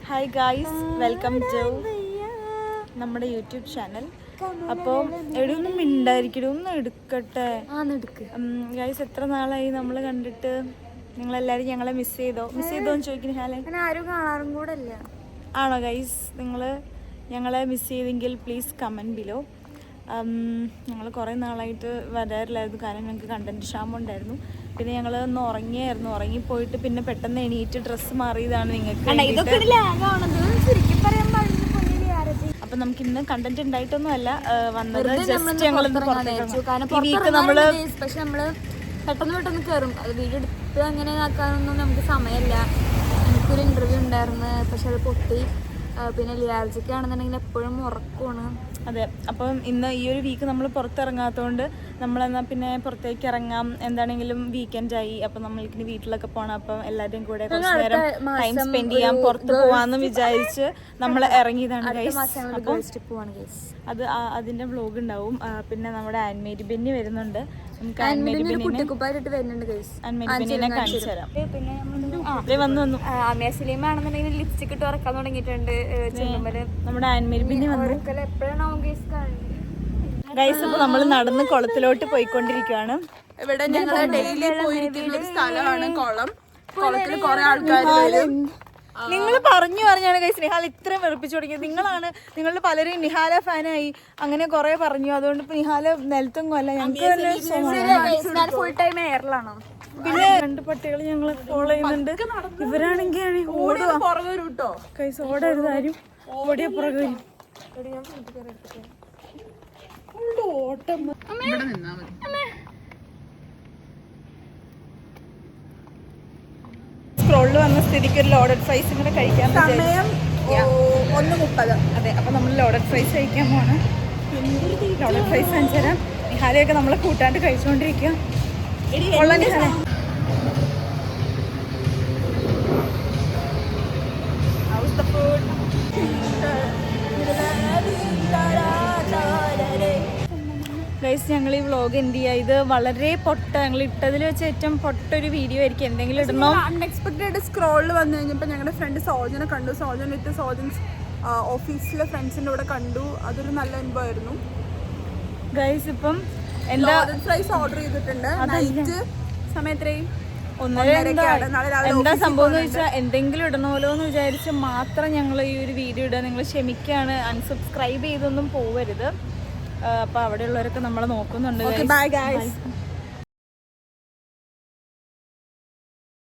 Hi guys, welcome to നമ്മുടെ YouTube channel. അപ്പോൾ എവിടെയൊന്നും മിണ്ടായിരിക്കും, ഒന്ന് എടുക്കട്ടെ ഗായ്സ്. എത്ര നാളായി നമ്മൾ കണ്ടിട്ട്? നിങ്ങളെല്ലാവരും ഞങ്ങളെ മിസ് ചെയ്തോന്ന് ചോദിക്കുന്ന ഹാലെ ആരും കാണാറും കൂടെ അല്ല. ആണോ ഗൈസ്? നിങ്ങൾ ഞങ്ങളെ മിസ് ചെയ്തെങ്കിൽ പ്ലീസ് കമൻറ്റ് ബിലോ. ഞങ്ങൾ കുറേ നാളായിട്ട് വരാറില്ലായിരുന്നു, കാരണം ഞങ്ങൾക്ക് കണ്ടൻറ്റ് ക്ഷാമം ഉണ്ടായിരുന്നു. പിന്നെ ഞങ്ങൾ ഒന്ന് ഉറങ്ങിപ്പോയിട്ട് പിന്നെ പെട്ടെന്ന് എണീറ്റ് ഡ്രസ്സ് മാറിയതാണ് നിങ്ങൾക്ക്. അപ്പം നമുക്ക് ഇന്ന് കണ്ടന്റ് ഉണ്ടായിട്ടൊന്നും അല്ല വന്നത്, ജസ്റ്റ് ഞങ്ങൾ പക്ഷെ നമ്മള് പെട്ടെന്ന് കയറും. അത് വീഡിയോ എടുത്ത് അങ്ങനെ ആക്കാനൊന്നും നമുക്ക് സമയമില്ല. എനിക്കൊരു ഇന്റർവ്യൂ ഉണ്ടായിരുന്നു, പക്ഷെ അത് പൊട്ടി. പിന്നെ ലിയാർജിക്കാണെന്നുണ്ടെങ്കിൽ എപ്പോഴും ഉറക്കമാണ്. അതെ, അപ്പം ഇന്ന് ഈ ഒരു വീക്ക് നമ്മൾ പുറത്തിറങ്ങാത്തതുകൊണ്ട് നമ്മളെന്നാൽ പിന്നെ പുറത്തേക്ക് ഇറങ്ങാം. എന്താണെങ്കിലും വീക്കെൻഡായി, അപ്പം നമ്മൾക്ക് വീട്ടിലൊക്കെ പോകണം. അപ്പം എല്ലാവരും കൂടെ കുറച്ച് നേരം ടൈം സ്പെൻഡ് ചെയ്യാം, പുറത്ത് പോവാന്ന് വിചാരിച്ച് നമ്മൾ ഇറങ്ങിയതാണ് ഗൈസ്. അപ്പം അത് അതിൻ്റെ വ്ലോഗ് ഉണ്ടാവും. പിന്നെ നമ്മുടെ ആൻമേരി ബെന്നി വരുന്നുണ്ട്. നമുക്ക് ആൻമേരി ബെന്നിനെ കാണിച്ചു തരാം. പിന്നെ വന്നു അമേസിലേമ ആണെന്നുണ്ടെങ്കിൽ ലിപ്സ്റ്റിക് ഇട്ട് ഉറക്കാൻ തുടങ്ങിയിട്ടുണ്ട്. നമ്മുടെ ആൻമേരി ബെന്നി വന്നു ഗൈസ്. ഇപ്പൊ നമ്മൾ നടന്ന് കുളത്തിലോട്ട് പോയിക്കൊണ്ടിരിക്കുകയാണ്. ഇവിടെ ഞങ്ങൾ ഡെയിലി പോയിരിക്കുന്ന ഒരു സ്ഥലമാണ് കുളം. കുളത്തിൽ കുറെ ആൾക്കാർ വരും. നിങ്ങൾ പറഞ്ഞാണ് ഗൈസ് നിഹാൽ ഇത്രയും വെറുപ്പിച്ചു തുടങ്ങിയത്. നിങ്ങളുടെ പലരും നിഹാല ഫാനായി അങ്ങനെ കുറെ പറഞ്ഞു. അതുകൊണ്ട് ഇപ്പൊ നിഹാല നിലത്തൊന്നും അല്ല, ഞങ്ങൾക്ക് ഫുൾ ടൈം എയറിലാണോ. പിന്നെ 2 പട്ടികൾ ഞങ്ങളെ ഫോളോ ചെയ്യുന്നുണ്ട്. ഇവരാണെങ്കിൽ ഓടുക ഗൈസ്, ഓടരുത് ആരും. ഓടിയ പുറകെ വരും. ഓട്ടം സ്ക്രോളിൽ വന്ന സ്ഥിതിക്ക് ഒരു ലോഡഡ് ഫ്രൈസ് കൂടെ കഴിക്കാൻ. സമയം 1:30. അതെ, അപ്പൊ നമ്മൾ ലോഡഡ് ഫ്രൈസ് കഴിക്കാൻ പോണ്. Loaded fries അഞ്ചരം. നിഹാലയൊക്കെ നമ്മളെ കൂട്ടാണ്ട് കഴിച്ചുകൊണ്ടിരിക്കുക. ഗൈസ്, ഞങ്ങൾ ഈ വ്ളോഗ് എന്ത് ചെയ്യുക, ഇത് വളരെ ഞങ്ങൾ ഇട്ടതിൽ വെച്ച് ഏറ്റവും പൊട്ടൊരു വീഡിയോ ആയിരിക്കും. എന്തെങ്കിലും ഇടണോ. അൺഎക്സ്പെക്ടഡ് സ്ക്രോളിൽ വന്നു കഴിഞ്ഞപ്പോൾ ഞങ്ങളുടെ ഫ്രണ്ട് സോജനെ കണ്ടു. സോജൻ വിത്ത് സോജൻസ് ഓഫീസിലെ ഫ്രണ്ട്സിൻ്റെ കൂടെ കണ്ടു. അതൊരു നല്ല അനുഭവമായിരുന്നു ഗൈസ്. ഇപ്പം ഫ്രൈസ് ഓർഡർ ചെയ്തിട്ടുണ്ട്. സമയത്രയും എന്താ സംഭവം എന്ന് വെച്ചാൽ എന്തെങ്കിലും ഇടണമല്ലോ എന്ന് വിചാരിച്ച് മാത്രം ഞങ്ങൾ ഈ ഒരു വീഡിയോ ഇടുക. നിങ്ങൾ ക്ഷമിക്കുകയാണ്, അൺസബ്സ്ക്രൈബ് ചെയ്തൊന്നും പോവരുത്. അപ്പൊ അവിടെയുള്ളവരൊക്കെ നമ്മളെ നോക്കുന്നുണ്ട്. Bye guys.